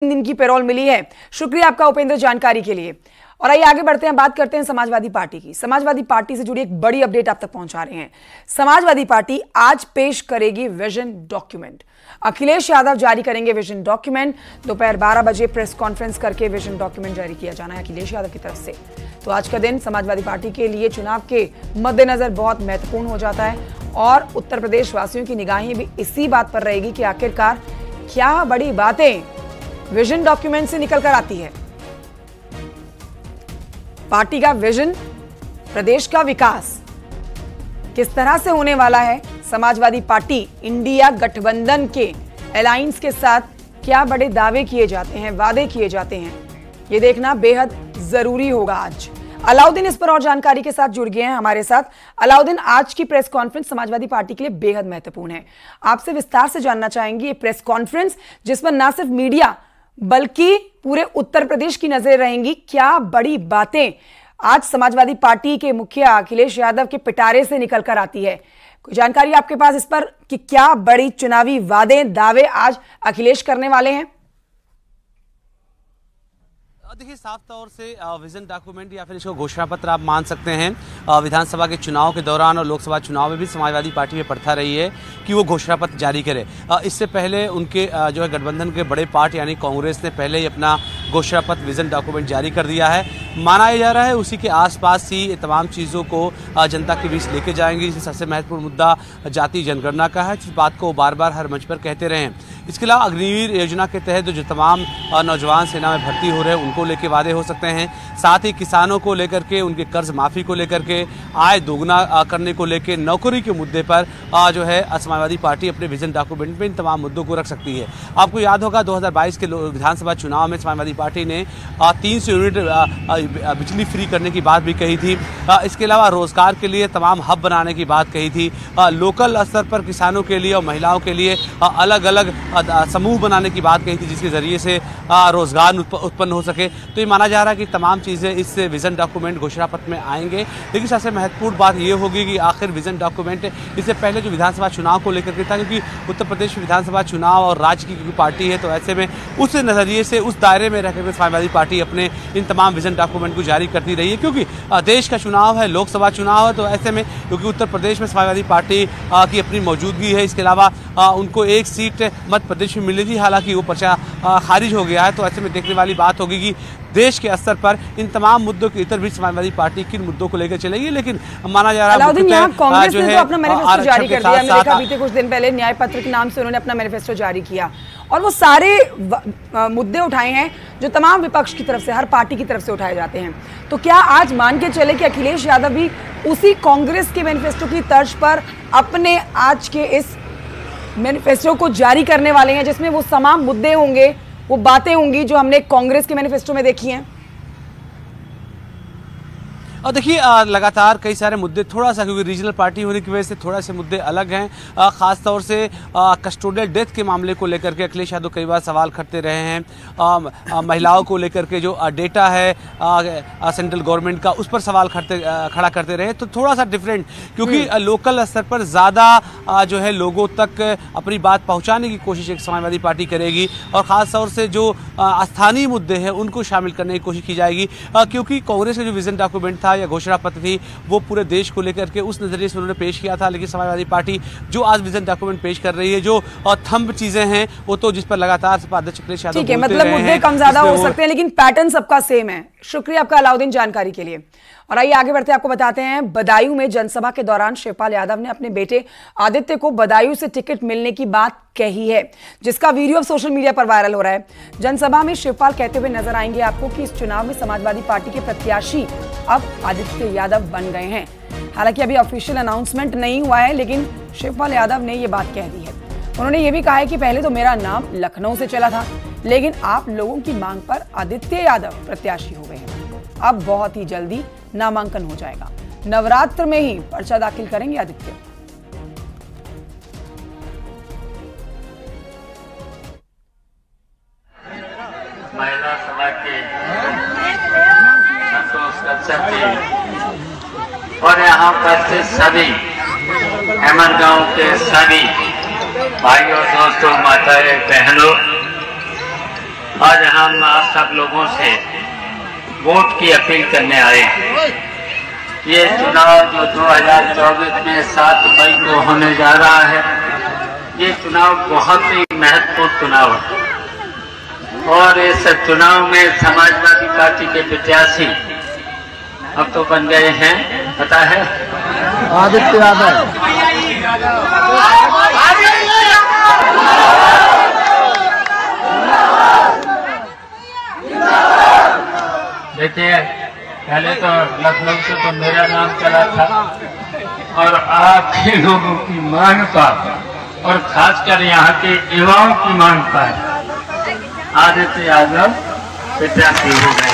दिन की पेरोल मिली है। शुक्रिया आपका उपेंद्र जानकारी के लिए। और आइए आगे बढ़ते हैं, बात करते हैं समाजवादी पार्टी की। समाजवादी पार्टी से जुड़ी एक बड़ी अपडेट आप तक पहुंचा रहे हैं। समाजवादी पार्टी आज पेश करेगी विजन डॉक्यूमेंट। अखिलेश यादव जारी करेंगे विजन डॉक्यूमेंट। दोपहर 12 बजे प्रेस कॉन्फ्रेंस करके विजन डॉक्यूमेंट जारी किया जाना है अखिलेश यादव की तरफ से। तो आज का दिन समाजवादी पार्टी के लिए चुनाव के मद्देनजर बहुत महत्वपूर्ण हो जाता है और उत्तर प्रदेश वासियों की निगाहें भी इसी बात पर रहेगी कि आखिरकार क्या बड़ी बातें विजन डॉक्यूमेंट से निकल कर आती है। पार्टी का विजन, प्रदेश का विकास किस तरह से होने वाला है, समाजवादी पार्टी इंडिया गठबंधन के अलायंस के साथ क्या बड़े दावे किए जाते हैं, वादे किए जाते हैं, ये देखना बेहद जरूरी होगा। आज अलाउद्दीन इस पर और जानकारी के साथ जुड़ गए हैं हमारे साथ। अलाउद्दीन, आज की प्रेस कॉन्फ्रेंस समाजवादी पार्टी के लिए बेहद महत्वपूर्ण है। आपसे विस्तार से जानना चाहेंगे ये प्रेस कॉन्फ्रेंस जिस पर ना सिर्फ मीडिया बल्कि पूरे उत्तर प्रदेश की नजरें रहेंगी। क्या बड़ी बातें आज समाजवादी पार्टी के मुखिया अखिलेश यादव के पिटारे से निकल कर आती है? कोई जानकारी आपके पास इस पर कि क्या बड़ी चुनावी वादे दावे आज अखिलेश करने वाले हैं? देखिए, साफ तौर से विजन डॉक्यूमेंट या फिर इसको घोषणा पत्र आप मान सकते हैं। विधानसभा के चुनाव के दौरान और लोकसभा चुनाव में भी समाजवादी पार्टी में प्रथा रही है कि वो घोषणा पत्र जारी करे। इससे पहले उनके जो है गठबंधन के बड़े पार्टी यानी कांग्रेस ने पहले ही अपना घोषणा पत्र विजन डॉक्यूमेंट जारी कर दिया है। माना जा रहा है उसी के आसपास ही तमाम चीज़ों को जनता के बीच लेके जाएंगे। इसमें सबसे महत्वपूर्ण मुद्दा जाति जनगणना का है, जिस बात को बार बार हर मंच पर कहते रहे हैं। इसके अलावा अग्निवीर योजना के तहत जो तमाम नौजवान सेना में भर्ती हो रहे हैं उनको लेके वादे हो सकते हैं। साथ ही किसानों को लेकर के, उनके कर्ज माफी को लेकर के, आय दोगुना करने को लेकर, नौकरी के मुद्दे पर जो है समाजवादी पार्टी अपने विजन डॉक्यूमेंट में इन तमाम मुद्दों को रख सकती है। आपको याद होगा 2022 के विधानसभा चुनाव में समाजवादी पार्टी ने 300 यूनिट बिजली फ्री करने की बात भी कही थी। इसके अलावा रोजगार के लिए तमाम हब बनाने की बात कही थी। लोकल स्तर पर किसानों के लिए और महिलाओं के लिए अलग अलग समूह बनाने की बात कही थी, जिसके जरिए से रोजगार उत्पन्न हो सके। तो ये माना जा रहा है कि तमाम चीज़ें इस विजन डॉक्यूमेंट घोषणा पत्र में आएंगे। लेकिन सबसे महत्वपूर्ण बात ये होगी कि आखिर विजन डॉक्यूमेंट इससे पहले जो विधानसभा चुनाव को लेकर के था, क्योंकि उत्तर प्रदेश में विधानसभा चुनाव और राज्य की पार्टी है, तो ऐसे में उस नज़रिए से उस दायरे में रहकर समाजवादी पार्टी अपने इन तमाम विजन डॉक्यूमेंट को जारी करती रही है। क्योंकि देश का चुनाव है, लोकसभा चुनाव है, तो ऐसे में क्योंकि उत्तर प्रदेश में समाजवादी पार्टी की अपनी मौजूदगी है, इसके अलावा उनको एक सीट मध्य प्रदेश में मिली थी, हालांकि वो पर्चा खारिज हो गया है। तो ऐसे में देखने वाली बात होगी कि देश के स्तर पर इन तमाम मुद्दों के इतर भी समाजवादी पार्टी किन मुद्दों को लेकर चलेगी। लेकिन माना जा रहा है कांग्रेस ने तो अपना मैनिफेस्टो जारी कर दिया। हमने देखा बीते कुछ दिन पहले न्याय पत्र के नाम से उन्होंने अपना मैनिफेस्टो जारी किया और वो सारे मुद्दे उठाए हैं जो तमाम विपक्ष की तरफ से, हर पार्टी की तरफ से उठाए जाते हैं। तो क्या आज मान के चले कि अखिलेश यादव भी उसी कांग्रेस के मैनिफेस्टो की तर्ज पर अपने आज के इस मैनिफेस्टो को जारी करने वाले हैं, जिसमें वो तमाम मुद्दे होंगे, वो बातें होंगी जो हमने कांग्रेस के मैनिफेस्टो में देखी हैं? और देखिए, लगातार कई सारे मुद्दे, थोड़ा सा क्योंकि रीजनल पार्टी होने की वजह से थोड़ा से मुद्दे अलग हैं। ख़ास तौर से कस्टोडियल डेथ के मामले को लेकर के अखिलेश यादव कई बार सवाल करते रहे हैं। महिलाओं को लेकर के जो डेटा है सेंट्रल गवर्नमेंट का, उस पर सवाल खड़ा करते रहे। तो थोड़ा सा डिफरेंट, क्योंकि लोकल स्तर पर ज़्यादा जो है लोगों तक अपनी बात पहुँचाने की कोशिश एक समाजवादी पार्टी करेगी और ख़ास तौर से जो स्थानीय मुद्दे हैं उनको शामिल करने की कोशिश की जाएगी। क्योंकि कांग्रेस का जो विजन डॉक्यूमेंट था या घोषणा पत्र थी, वो पूरे देश को लेकर के उस नजरिए से उन्होंने पेश किया था। लेकिन समाजवादी पार्टी जो आज विजन डॉक्यूमेंट पेश कर रही है, जो थंब चीजें हैं, वो तो जिस पर लगातार अध्यक्ष अखिलेश यादव ठीक है, मतलब मुद्दे कम ज्यादा हो सकते हैं लेकिन पैटर्न सबका सेम है। शुक्रिया आपका अलाउद्दीन जानकारी के लिए। और आइए आगे बढ़ते आपको बताते हैं, बदायूं में जनसभा के दौरान शिवपाल यादव ने अपने बेटे आदित्य को बदायूं से टिकट मिलने की बात कही है, जिसका वीडियो अब सोशल मीडिया पर वायरल हो रहा है। जनसभा में शिवपाल कहते हुए नजर आएंगे आपको कि इस चुनाव में समाजवादी पार्टी के प्रत्याशी अब आदित्य यादव बन गए हैं। हालांकि अभी ऑफिशियल अनाउंसमेंट नहीं हुआ है, लेकिन शिवपाल यादव ने यह बात कह दी है। उन्होंने ये भी कहा है कि पहले तो मेरा नाम लखनऊ से चला था, लेकिन आप लोगों की मांग पर आदित्य यादव प्रत्याशी हो गए हैं। अब बहुत ही जल्दी नामांकन हो जाएगा, नवरात्र में ही पर्चा दाखिल करेंगे आदित्य। महिला समाज के संतोष कश्यप जी और यहाँ पर से सभी हेमर गांव के सभी भाइयों, दोस्तों, माताएं, बहनों, आज हम आप सब लोगों से वोट की अपील करने आए हैं। ये चुनाव जो 2024 में 7 मई को होने जा रहा है, ये चुनाव बहुत ही महत्वपूर्ण चुनाव है और इस चुनाव में समाजवादी पार्टी के प्रत्याशी अब तो बन गए हैं, पता है, आदित्य यादव। देखिए, पहले तो लखनऊ से तो मेरा नाम चला था और आपके लोगों की मांग पर और खासकर यहाँ के युवाओं की मांग पर आदित्य यादव प्रत्याशी हो गए।